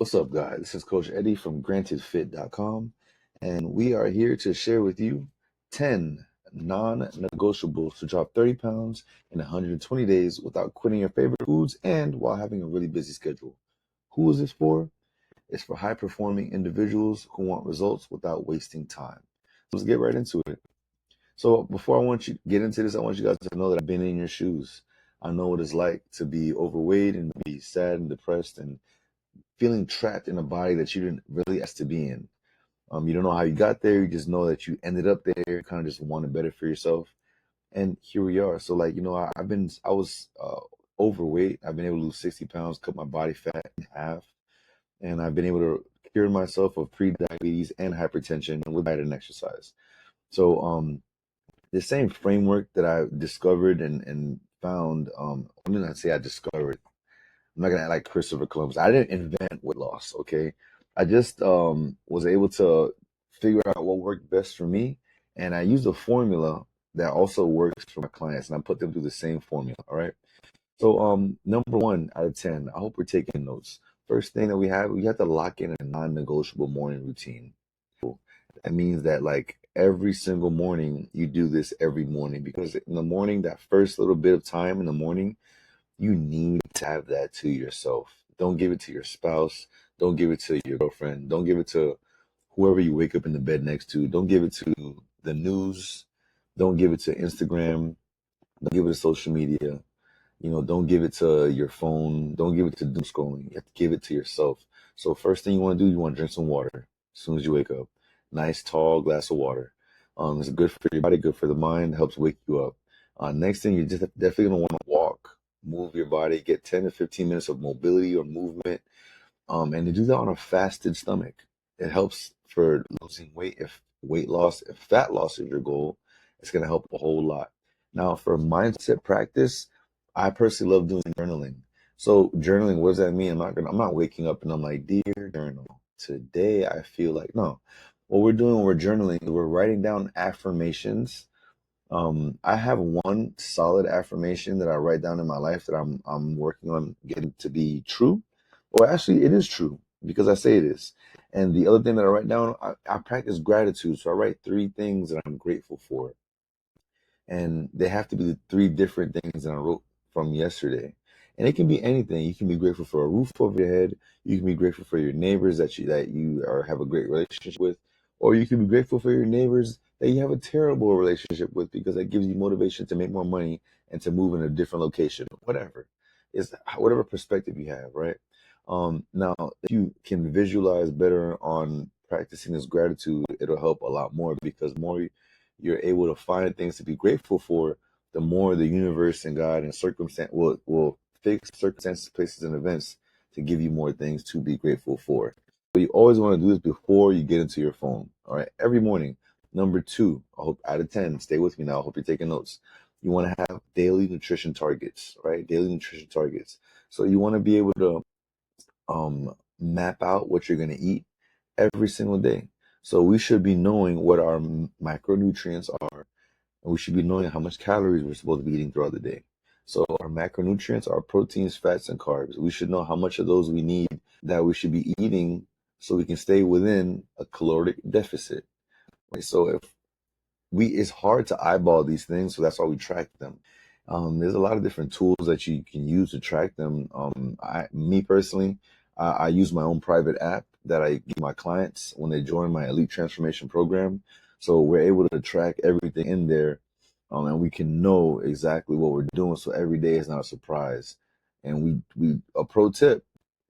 What's up, guys? This is Coach Eddie from GrantedFit.com, and we are here to share with you 10 non-negotiables to drop 30 pounds in 120 days without quitting your favorite foods and while having a really busy schedule. Who is this for? It's for high-performing individuals who want results without wasting time. So let's get right into it. So before I want you to get into this, I want you guys to know that I've been in your shoes. I know what it's like to be overweight and be sad and depressed and feeling trapped in a body that you didn't really ask to be in. You don't know how you got there. You just know that you ended up there. Kind of just wanted better for yourself, and here we are. So, I was overweight. I've been able to lose 60 pounds, cut my body fat in half, and I've been able to cure myself of pre-diabetes and hypertension with diet and exercise. So, the same framework that I discovered and found. I'm gonna say I discovered. I'm not gonna act like Christopher Columbus. I didn't invent weight loss, okay? I just was able to figure out what worked best for me, and I used a formula that also works for my clients, and I put them through the same formula. All right. So number 1 out of 10. I hope we're taking notes. First thing that we have to lock in a non-negotiable morning routine. That means that like every single morning you do this every morning because in the morning, that first little bit of time in the morning you need to have that to yourself. Don't give it to your spouse. Don't give it to your girlfriend. Don't give it to whoever you wake up in the bed next to. Don't give it to the news. Don't give it to Instagram. Don't give it to social media. Don't give it to your phone. Don't give it to doom scrolling. You have to give it to yourself. So first thing you want to do, you want to drink some water as soon as you wake up. Nice tall glass of water. It's good for your body, good for the mind, helps wake you up. Next thing, you just definitely gonna want to walk, move your body, get 10 to 15 minutes of mobility or movement, and to do that on a fasted stomach. It helps for losing weight. If weight loss, if fat loss is your goal, it's gonna help a whole lot. Now, for mindset practice, I personally love doing journaling. So journaling, what does that mean? I'm not waking up and I'm like, dear journal, today I feel like, no. What we're doing when we're journaling, we're writing down affirmations. I have one solid affirmation that I write down in my life that I'm working on getting to be true. Or actually, it is true because I say it is. And the other thing that I write down, I practice gratitude. So I write 3 things that I'm grateful for, and they have to be the 3 different things that I wrote from yesterday. And it can be anything. You can be grateful for a roof over your head. You can be grateful for your neighbors that you are have a great relationship with, or you can be grateful for your neighbors that you have a terrible relationship with because that gives you motivation to make more money and to move in a different location. Whatever, it's whatever perspective you have, right? Now, if you can visualize better on practicing this gratitude, it'll help a lot more because more you're able to find things to be grateful for, the more the universe and God and circumstance will fix circumstances, places, and events to give you more things to be grateful for. So you always want to do this before you get into your phone. All right, every morning. Number 2, I hope out of 10, stay with me now. I hope you're taking notes. You want to have daily nutrition targets, right? Daily nutrition targets. So you want to be able to map out what you're going to eat every single day. So we should be knowing what our micronutrients are, and we should be knowing how much calories we're supposed to be eating throughout the day. So our macronutrients are proteins, fats, and carbs. We should know how much of those we need that we should be eating so we can stay within a caloric deficit. Right? So if it's hard to eyeball these things, so that's why we track them. There's a lot of different tools that you can use to track them. Me personally, I use my own private app that I give my clients when they join my Elite Transformation Program. So we're able to track everything in there, and we can know exactly what we're doing. So every day is not a surprise. And we a pro tip,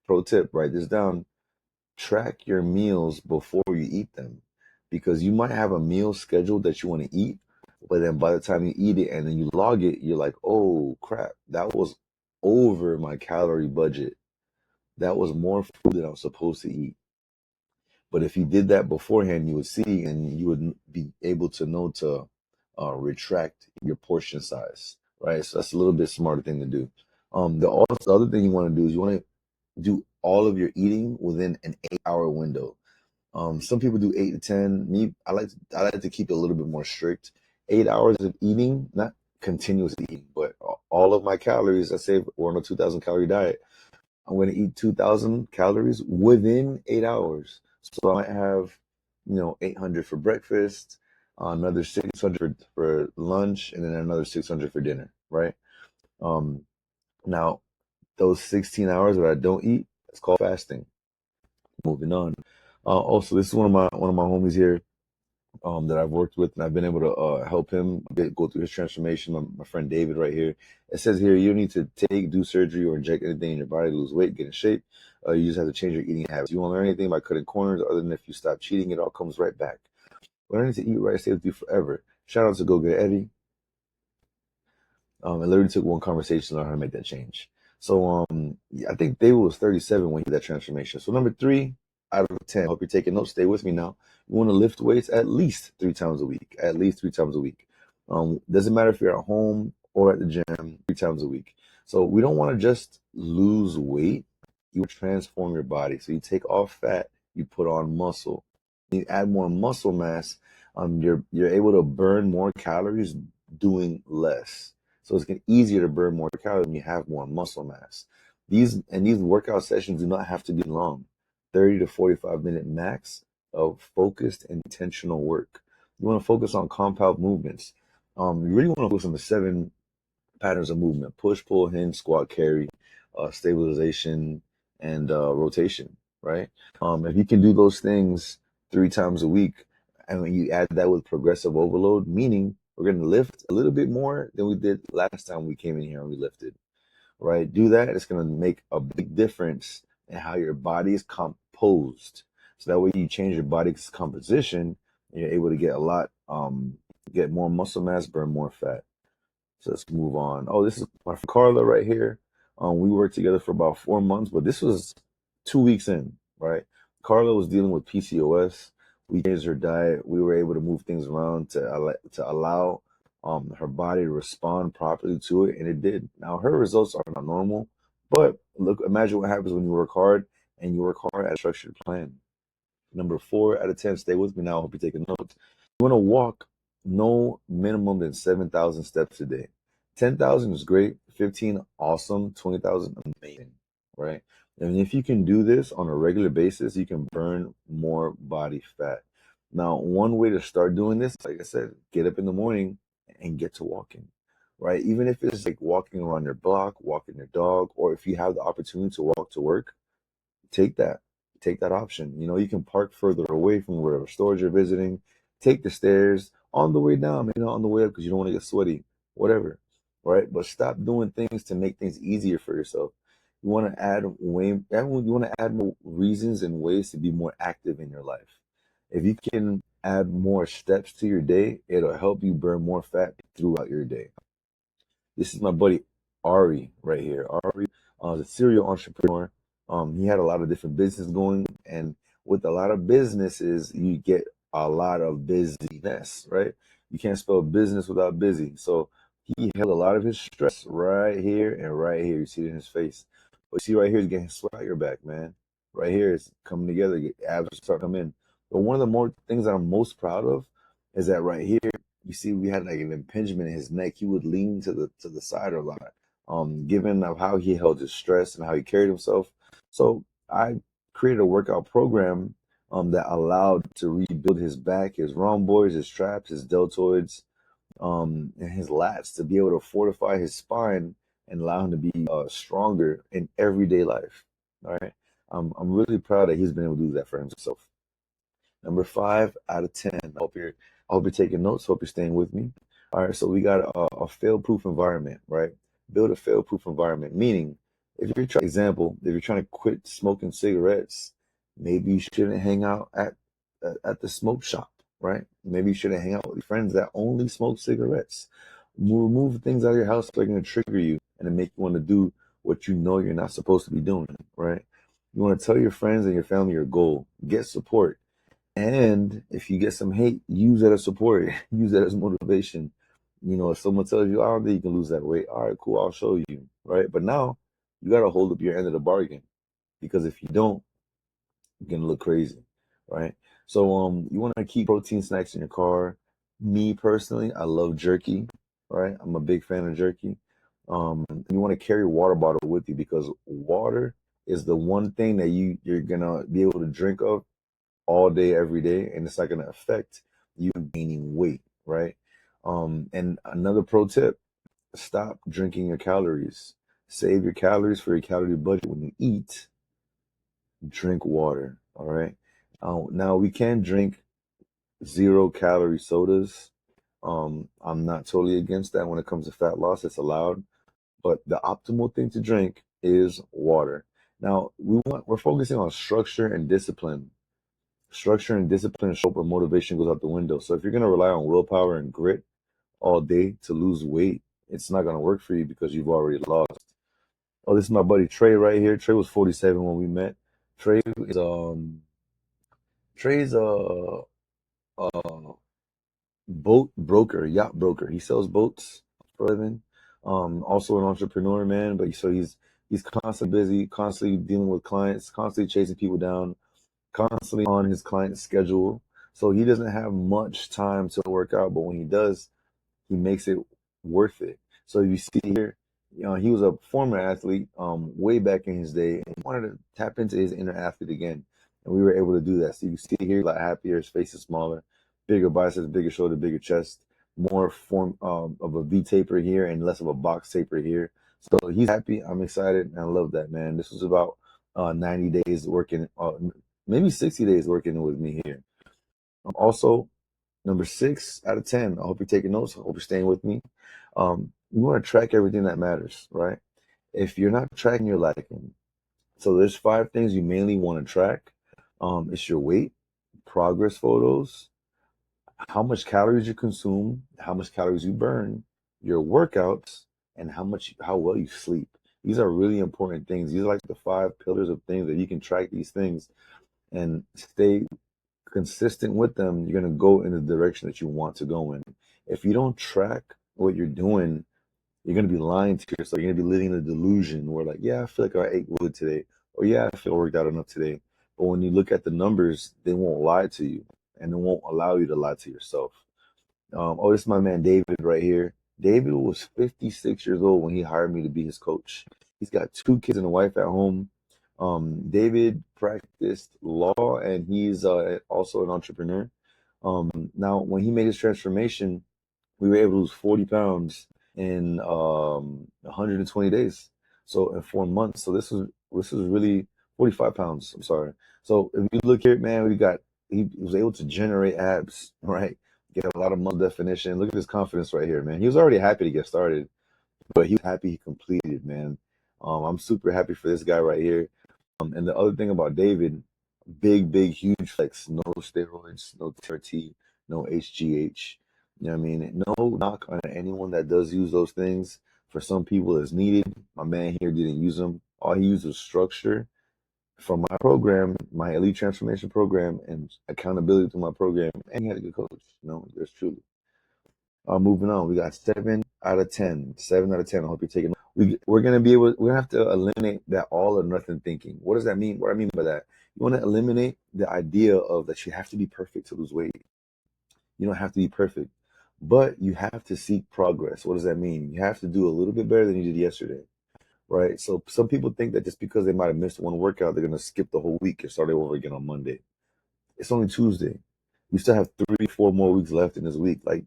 write this down. Track your meals before you eat them because you might have a meal scheduled that you want to eat, but then by the time you eat it and then you log it, you're like, oh crap, that was over my calorie budget. That was more food than I was supposed to eat. But if you did that beforehand, you would see and you would be able to know to retract your portion size, right? So that's a little bit smarter thing to do. The other thing you want to do is you want to do all of your eating within an 8-hour window. Some people do 8 to 10. I like to keep it a little bit more strict. 8 hours of eating, not continuous eating, but all of my calories. I say we're on a 2,000 calorie diet. I'm going to eat 2,000 calories within 8 hours. So I might have, 800 for breakfast, another 600 for lunch, and then another 600 for dinner, right? Um, Now, those 16 hours that I don't eat, it's called fasting. Moving on. Also, this is one of my homies here, that I've worked with, and I've been able to help him go through his transformation. My friend David, right here. It says here you don't need to do surgery, or inject anything in your body to lose weight, get in shape. You just have to change your eating habits. You won't learn anything by cutting corners, other than if you stop cheating, it all comes right back. Learning to eat right, stay with you forever. Shout out to Go Get Eddie. It literally took one conversation to learn how to make that change. So yeah, I think David was 37 when he did that transformation. So number 3 out of 10. I hope you're taking notes. Stay with me now. You want to lift weights at least 3 times a week. At least 3 times a week. Doesn't matter if you're at home or at the gym. 3 times a week. So we don't want to just lose weight. You transform your body. So you take off fat. You put on muscle. You add more muscle mass. You're able to burn more calories doing less. So it's getting easier to burn more calories when you have more muscle mass. These workout sessions do not have to be long. 30 to 45-minute max of focused, intentional work. You want to focus on compound movements. You really want to focus on the 7 patterns of movement: push, pull, hinge, squat, carry, stabilization, and rotation, right? If you can do those things 3 times a week, and when you add that with progressive overload, meaning we're going to lift a little bit more than we did last time we came in here and we lifted, right? Do that. It's going to make a big difference in how your body is composed. So that way you change your body's composition, and you're able to get more muscle mass, burn more fat. So let's move on. Oh, this is my friend Carla right here. We worked together for about 4 months, but this was 2 weeks in, right? Carla was dealing with PCOS. We changed her diet. We were able to move things around to allow her body to respond properly to it, and it did. Now her results are not normal, but look, imagine what happens when you work hard and you work hard at a structured plan. Number 4 out of 10, stay with me now. I hope you're taking notes. You want to walk no minimum than 7,000 steps a day. 10,000 is great. 15, awesome. 20,000, amazing, right? And if you can do this on a regular basis, you can burn more body fat. Now, one way to start doing this, like I said, get up in the morning and get to walking, right? Even if it's like walking around your block, walking your dog, or if you have the opportunity to walk to work, take that. Take that option. You can park further away from whatever stores you're visiting. Take the stairs on the way down, maybe not on the way up because you don't want to get sweaty, whatever. Right? But stop doing things to make things easier for yourself. You want to add more reasons and ways to be more active in your life. If you can add more steps to your day, it'll help you burn more fat throughout your day. This is my buddy Ari right here. Ari is a serial entrepreneur. He had a lot of different business going, and with a lot of businesses, you get a lot of busyness, right? You can't spell business without busy. So he held a lot of his stress right here and right here. You see it in his face. But you see right here, he's getting sweat out your back, man. Right here, it's coming together. Abs start coming in. But one of the more things that I'm most proud of is that right here, you see, we had like an impingement in his neck. He would lean to the side a lot, given of how he held his stress and how he carried himself. So I created a workout program that allowed to rebuild his back, his rhomboids, his traps, his deltoids, and his lats to be able to fortify his spine and allow him to be stronger in everyday life. All right. I'm really proud that he's been able to do that for himself. Number 5 out of 10. I hope you're taking notes. Hope you're staying with me. All right, so we got a fail-proof environment, right? Build a fail-proof environment. Meaning, if you're trying to quit smoking cigarettes, maybe you shouldn't hang out at the smoke shop, right? Maybe you shouldn't hang out with friends that only smoke cigarettes. Remove things out of your house that are going to trigger you and to make you want to do what you know you're not supposed to be doing, right? You want to tell your friends and your family your goal. Get support. And if you get some hate, use that as support. Use that as motivation. If someone tells you, I don't think you can lose that weight, all right, cool, I'll show you, right? But now you got to hold up your end of the bargain, because if you don't, you're going to look crazy, right? So you want to keep protein snacks in your car. Me personally, I love jerky, right? I'm a big fan of jerky. You want to carry a water bottle with you, because water is the one thing that you're gonna be able to drink of all day, every day, and it's not gonna affect you gaining weight, right? And another pro tip: stop drinking your calories. Save your calories for your calorie budget. When you eat, drink water. All right. Now we can drink 0 calorie sodas. I'm not totally against that when it comes to fat loss. It's allowed, but the optimal thing to drink is water. Now we're focusing on structure and discipline. Structure and discipline show up where motivation goes out the window. So if you're gonna rely on willpower and grit all day to lose weight, it's not gonna work for you because you've already lost. Oh, this is my buddy Trey right here. Trey was 47 when we met. Trey is Trey's a boat broker, yacht broker. He sells boats for a living. Also an entrepreneur, man. But so he's constantly busy, constantly dealing with clients, constantly chasing people down, constantly on his client's schedule. So he doesn't have much time to work out, but when he does, he makes it worth it. So you see here, he was a former athlete, way back in his day, and he wanted to tap into his inner athlete again, and we were able to do that. So you see here, a lot happier, his face is smaller, bigger biceps, bigger shoulder, bigger chest, more form of a V taper here and less of a box taper here. So he's happy. I'm excited, and I love that, man. This was about 90 days working, maybe 60 days working with me here. Also, number 6 out of 10. I hope you're taking notes. I hope you're staying with me. You want to track everything that matters, right? If you're not tracking, you're lacking. So there's 5 things you mainly want to track. It's your weight, progress photos, how much calories you consume, how much calories you burn, your workouts, and how well you sleep. These are really important things. These are like the 5 pillars of things that you can track these things and stay consistent with them. You're going to go in the direction that you want to go in. If you don't track what you're doing, you're going to be lying to yourself. You're going to be living in a delusion where, like, yeah, I feel like I ate good today, or yeah, I feel I worked out enough today. But when you look at the numbers, they won't lie to you, and they won't allow you to lie to yourself. Oh, this is my man David right here. David was 56 years old when he hired me to be his coach. He's got 2 kids and a wife at home. David practiced law, and he's also an entrepreneur. Now, when he made his transformation, we were able to lose 40 pounds in 120 days. So in 4 months. So this was really 45 pounds. I'm sorry. So if you look here, man, he was able to generate abs, right? Get a lot of muscle definition. Look at his confidence right here, man. He was already happy to get started, but he was happy he completed, man. I'm super happy for this guy right here. And the other thing about David, big, huge flex. No steroids, no TRT, no HGH. You know what I mean? No knock on anyone that does use those things. For some people, it's needed. My man here didn't use them. All he used was structure from my program, my Elite Transformation program, and accountability to my program. And he had a good coach. There's truly. Moving on, we got 7 out of 10. 7 out of 10. I hope you're taking. We're gonna be able. We're gonna have to eliminate that all or nothing thinking. What does that mean? What I mean by that, you want to eliminate the idea of that you have to be perfect to lose weight. You don't have to be perfect, but you have to seek progress. What does that mean? You have to do a little bit better than you did yesterday, right? So some people think that just because they might have missed one workout, they're gonna skip the whole week and start over again on Monday. It's only Tuesday. We still have 3, 4 more weeks left in this week. Like,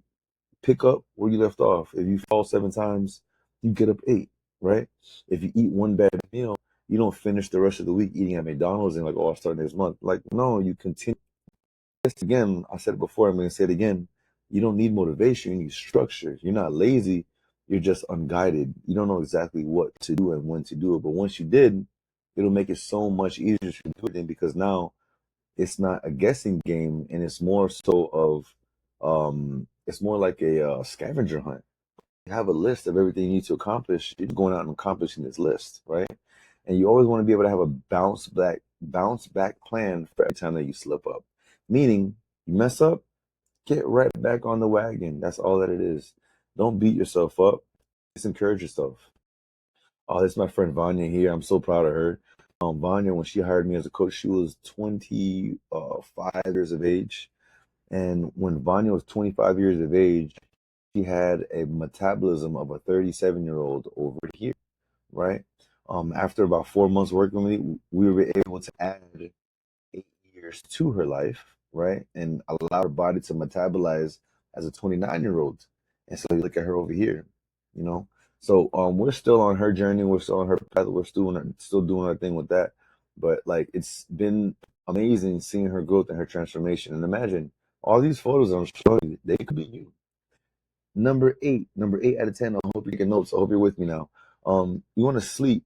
pick up where you left off. If you fall 7 times, you get up 8, right? If you eat one bad meal, you don't finish the rest of the week eating at McDonald's and like, oh, I'll start next month. Like, no, you continue. Just again, I said it before, I'm going to say it again. You don't need motivation, you need structure. You're not lazy, you're just unguided. You don't know exactly what to do and when to do it. But once you did, it'll make it so much easier to do it then, because now it's not a guessing game, and it's more so of it's more like a scavenger hunt. You have a list of everything you need to accomplish. You're going out and accomplishing this list, right? And you always want to be able to have a bounce back plan for every time that you slip up. Meaning, you mess up, get right back on the wagon. That's all that it is. Don't beat yourself up. Just encourage yourself. Oh, this is my friend Vanya here. I'm so proud of her. Vanya, when she hired me as a coach, she was 25 years of age. And when Vanya was 25 years of age, she had a metabolism of a 37-year-old over here, right? After about 4 months working with me, we were able to add 8 years to her life, right? And allow her body to metabolize as a 29-year-old. And so you look at her over here, you know. So we're still on her journey, we're still on her path, we're still doing our thing with that. But like it's been amazing seeing her growth and her transformation. And imagine all these photos I'm showing you, they could be you. Number eight out of 10. I hope you're taking notes. I hope you're with me now. You want to sleep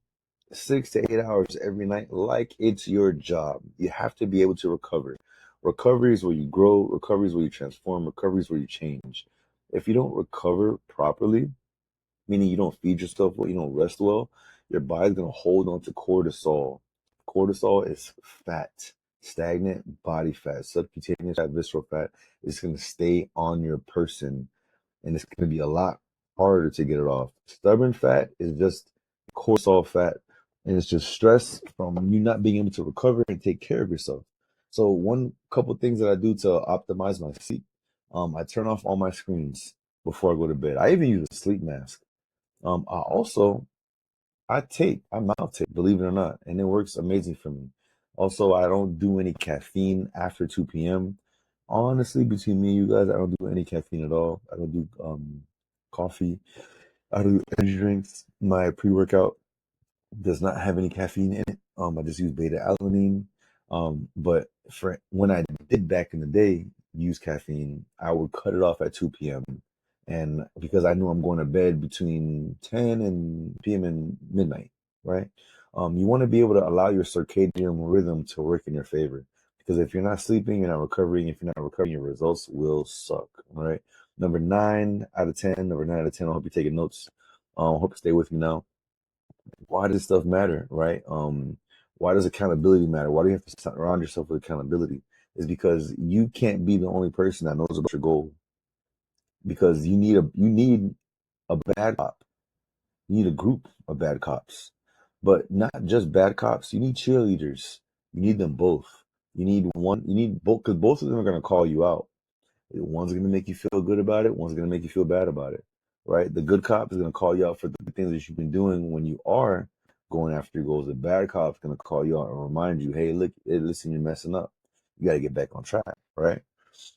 6 to 8 hours every night like it's your job. You have to be able to recover. Recovery is where you grow, recovery is where you transform, recovery is where you change. If you don't recover properly, meaning you don't feed yourself well, you don't rest well, your body's going to hold on to cortisol. Cortisol is fat, stagnant body fat, subcutaneous fat, visceral fat. It's going to stay on your person, and it's going to be a lot harder to get it off. Stubborn fat is just cortisol fat, and it's just stress from you not being able to recover and take care of yourself. So one couple things that I do to optimize my sleep, I turn off all my screens before I go to bed. I even use a sleep mask. I also I mouth tape, believe it or not, and it works amazing for me. Also, I don't do any caffeine after 2 p.m. Honestly, between me and you guys, I don't do any caffeine at all. I don't do coffee. I do energy drinks. My pre-workout does not have any caffeine in it. I just use beta alanine. But for when I did back in the day use caffeine, I would cut it off at 2 p.m. And because I knew I'm going to bed between 10 and p.m. and midnight, right? You want to be able to allow your circadian rhythm to work in your favor. Because if you're not sleeping, you're not recovering. If you're not recovering, your results will suck, all right? Number 9 out of 10, number 9 out of 10. I hope you're taking notes. Hope you stay with me now. Why does stuff matter, right? Why does accountability matter? Why do you have to surround yourself with accountability? Is because you can't be the only person that knows about your goal. Because you need a bad cop. You need a group of bad cops, but not just bad cops. You need cheerleaders. You need them both. You need one. You need both because both of them are going to call you out. One's going to make you feel good about it. One's going to make you feel bad about it, right? The good cop is going to call you out for the things that you've been doing when you are going after your goals. The bad cop is going to call you out and remind you, hey, look, hey, listen, you're messing up. You got to get back on track, right?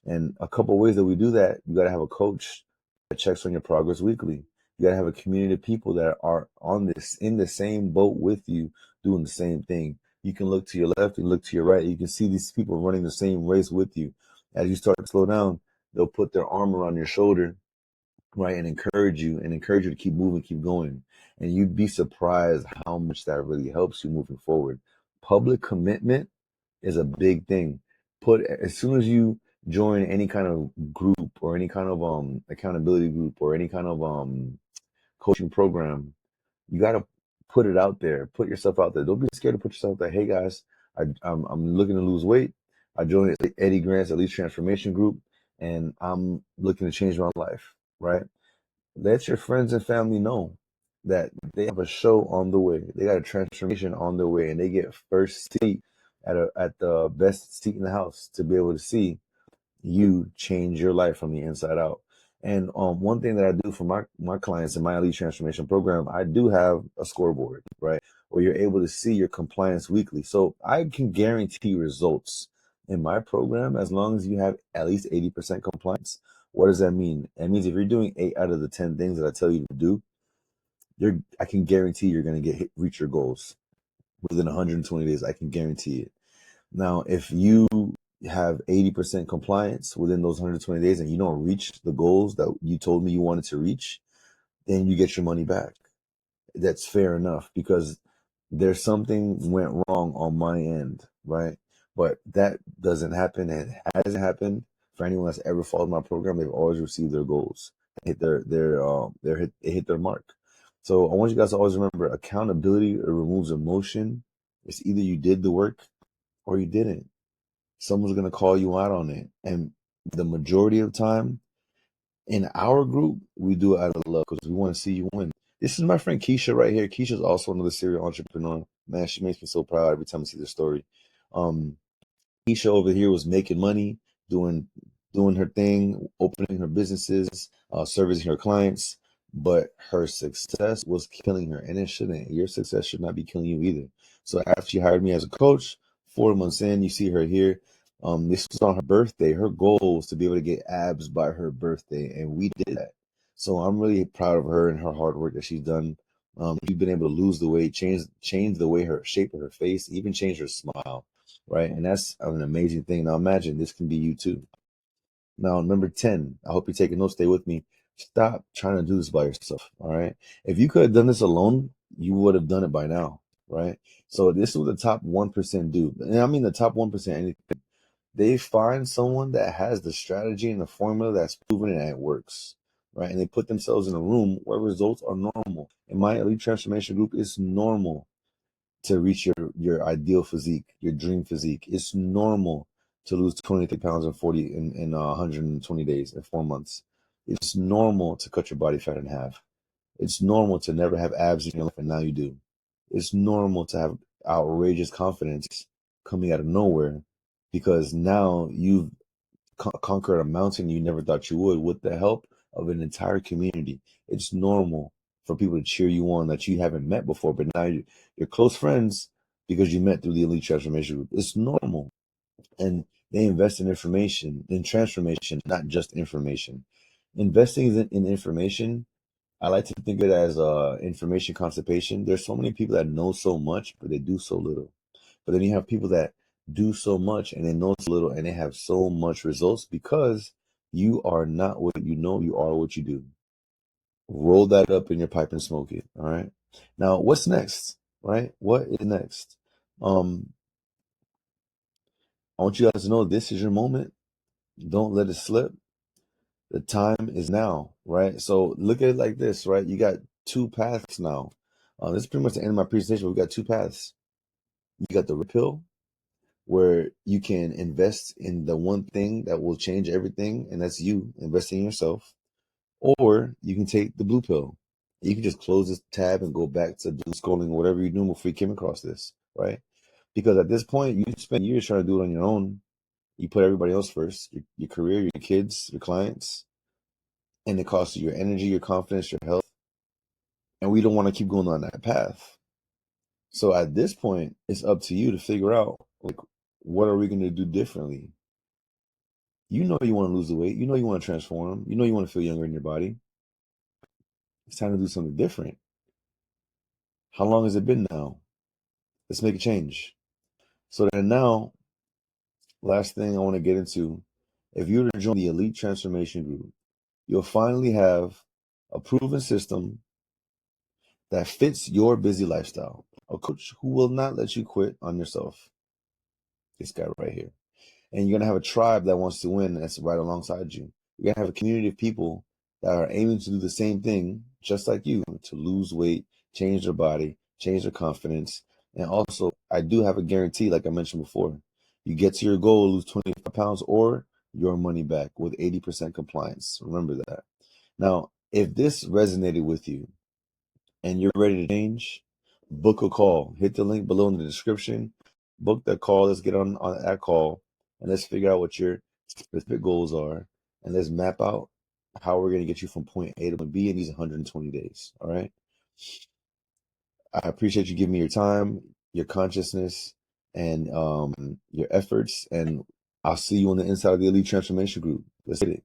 And a couple of ways that we do that, you got to have a coach that checks on your progress weekly. You got to have a community of people that are on this, in the same boat with you, doing the same thing. You can look to your left and look to your right. You can see these people running the same race with you. As you start to slow down, they'll put their arm around your shoulder, right, and encourage you to keep moving, keep going. And you'd be surprised how much that really helps you moving forward. Public commitment is a big thing. Put as soon as you join any kind of group or any kind of accountability group or any kind of coaching program, you got to put it out there. Put yourself out there. Don't be scared to put yourself there. Hey guys, I'm looking to lose weight. I joined Eddie Grant's Elite Transformation Group, and I'm looking to change my life. Right? Let your friends and family know that they have a show on the way. They got a transformation on the way, and they get first seat at the best seat in the house to be able to see you change your life from the inside out. And one thing that I do for my clients in my elite transformation program, I do have a scoreboard, right? Where you're able to see your compliance weekly. So I can guarantee results in my program as long as you have at least 80% compliance. What does that mean? That means if you're doing 8 out of the 10 things that I tell you to do, I can guarantee you're going to reach your goals within 120 days. I can guarantee it. Now, if you have 80% compliance within those 120 days and you don't reach the goals that you told me you wanted to reach, then you get your money back. That's fair enough because there's something went wrong on my end, right? But that doesn't happen and hasn't happened for anyone that's ever followed my program. They've always received their goals, hit hit their mark. So I want you guys to always remember accountability removes emotion. It's either you did the work or you didn't. Someone's going to call you out on it. And the majority of the time in our group, we do it out of love because we want to see you win. This is my friend Keisha right here. Keisha's also another serial entrepreneur. Man, she makes me so proud every time I see the story. Um, Keisha over here was making money, doing doing her thing, opening her businesses, servicing her clients. but her success was killing her, and it shouldn't. Your success should not be killing you either. So after she hired me as a coach, 4 months in, you see her here. This was on her birthday. Her goal was to be able to get abs by her birthday, and we did that. So I'm really proud of her and her hard work that she's done. She's been able to lose the weight, change the way her shape of her face, even change her smile, right? And that's an amazing thing. Now imagine this can be you too. Now, number 10, I hope you're taking notes. Stay with me. Stop trying to do this by yourself. All right. If you could have done this alone, you would have done it by now. Right. So, this is what the top 1% do. And I mean, the top 1%, anything. They find someone that has the strategy and the formula that's proven and it works. Right. And they put themselves in a room where results are normal. In my elite transformation group, it's normal to reach your ideal physique, your dream physique. It's normal to lose 23 pounds in 120 days in 4 months. It's normal to cut your body fat in half. It's normal to never have abs in your life and now you do. It's normal to have outrageous confidence coming out of nowhere because now you've conquer a mountain you never thought you would with the help of an entire community. It's normal for people to cheer you on that you haven't met before, but now you're close friends because you met through the Elite Transformation Group. It's normal. And they invest in transformation, not just information. Investing in information, I like to think of it as information constipation. There's so many people that know so much, but they do so little. But then you have people that do so much and they know so little and they have so much results because you are not what you know, you are what you do. Roll that up in your pipe and smoke it. All right. Now, what's next? Right? What is next? Um, I want you guys to know this is your moment. Don't let it slip. The time is now, right? So look at it like this, right? You got two paths now. This is pretty much the end of my presentation. We've got two paths. You got the red pill, where you can invest in the one thing that will change everything, and that's you investing in yourself. Or you can take the blue pill. You can just close this tab and go back to doom scrolling or whatever you're doing before you came across this, right? Because at this point, you spend years trying to do it on your own. You put everybody else first, your career, your kids, your clients, and it costs you your energy, your confidence, your health. And we don't want to keep going on that path. So at this point, it's up to you to figure out, like, what are we going to do differently? You know you want to lose the weight. You know you want to transform. You know you want to feel younger in your body. It's time to do something different. How long has it been now? Let's make a change. So then now, last thing I want to get into, if you were to join the Elite Transformation Group, you'll finally have a proven system that fits your busy lifestyle. A coach who will not let you quit on yourself. This guy right here. And you're going to have a tribe that wants to win that's right alongside you. You're going to have a community of people that are aiming to do the same thing, just like you, to lose weight, change their body, change their confidence. And also, I do have a guarantee, like I mentioned before. You get to your goal, lose 25 pounds or your money back with 80% compliance. Remember that. Now, if this resonated with you, and you're ready to change, book a call. Hit the link below in the description. Book that call. Let's get on that call and let's figure out what your specific goals are. And let's map out how we're going to get you from point A to point B in these 120 days. All right. I appreciate you giving me your time, your consciousness, and your efforts. And I'll see you on the inside of the Elite Transformation Group. Let's get it.